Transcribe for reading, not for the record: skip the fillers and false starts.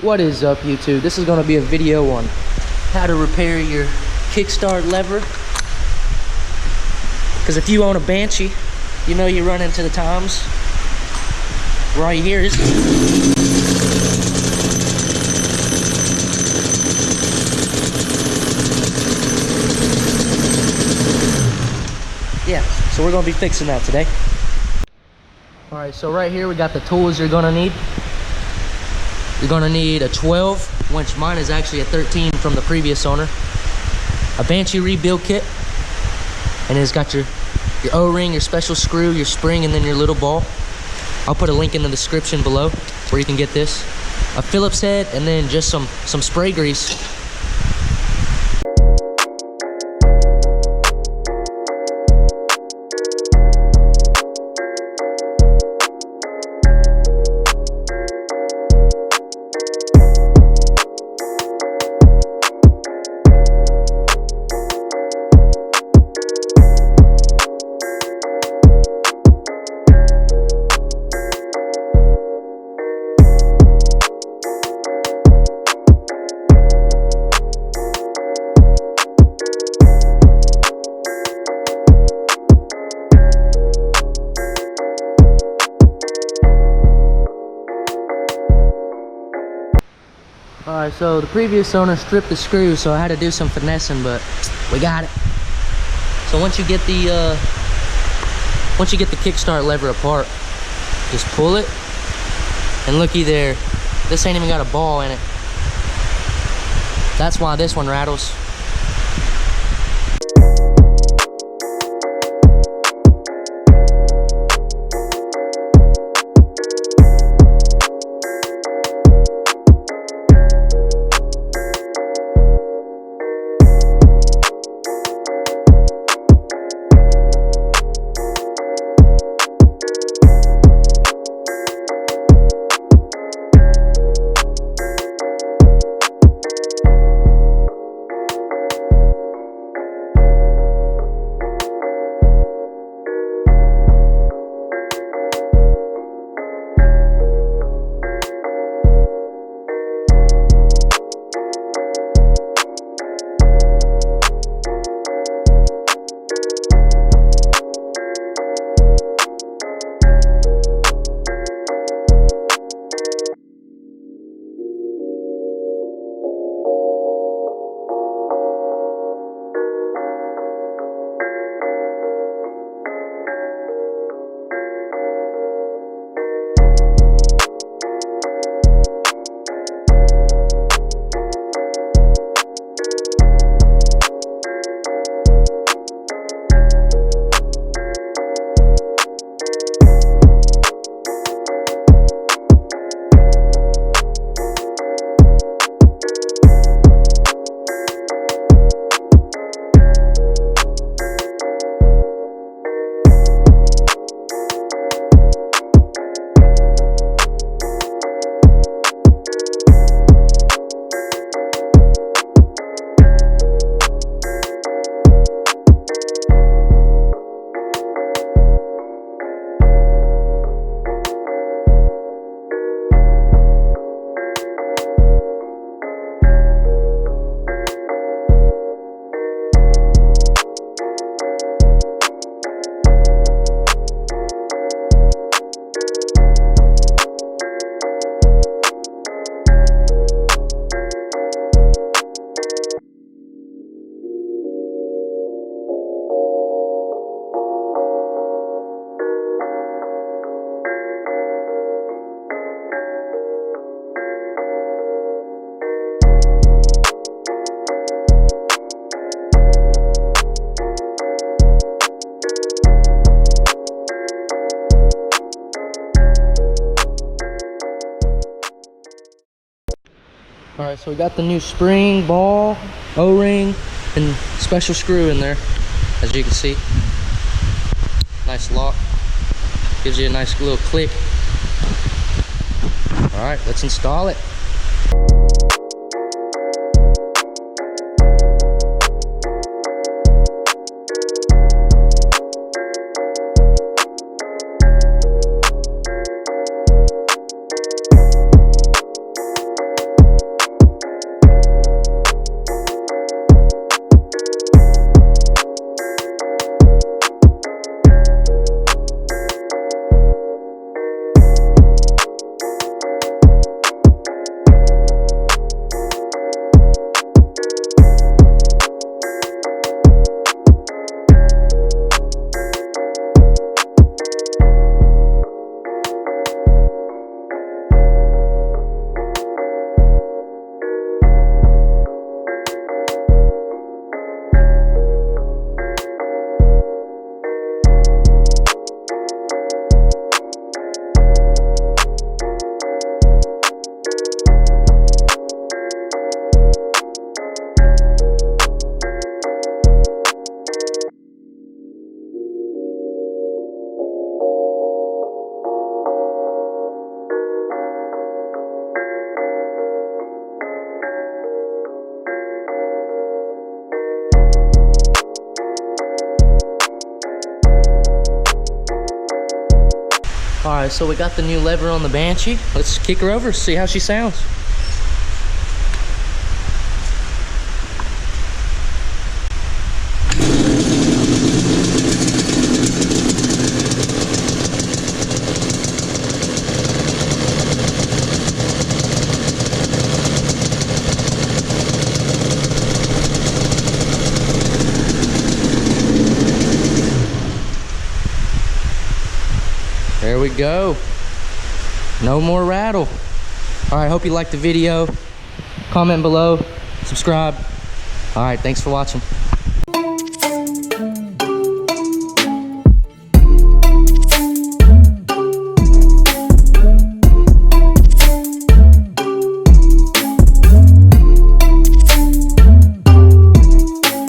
What is up, YouTube? This is going to be a video on how to repair your kickstart lever. Because if you own a Banshee, you know you run into the times where all you hear is yeah, so we're going to be fixing that today. Alright, so right here we got the tools you're going to need. You're going to need a 12, which mine is actually a 13 from the previous owner. A Banshee rebuild kit. And it's got your O-ring, your special screw, your spring, and then your little ball. I'll put a link in the description below where you can get this. A Phillips head, and then just some spray grease. Alright, so the previous owner stripped the screws, so I had to do some finessing, but we got it. So once you get the kickstart lever apart, just pull it, and looky there, this ain't even got a ball in it. That's why this one rattles. Alright, so we got the new spring, ball, O-ring, and special screw in there, as you can see. Nice lock. Gives you a nice little click. Alright, let's install it. right, so we got the new lever on the Banshee. Let's kick her over, see how she sounds. There we go. No more rattle. All right, hope you liked the video. Comment below, subscribe. All right, thanks for watching.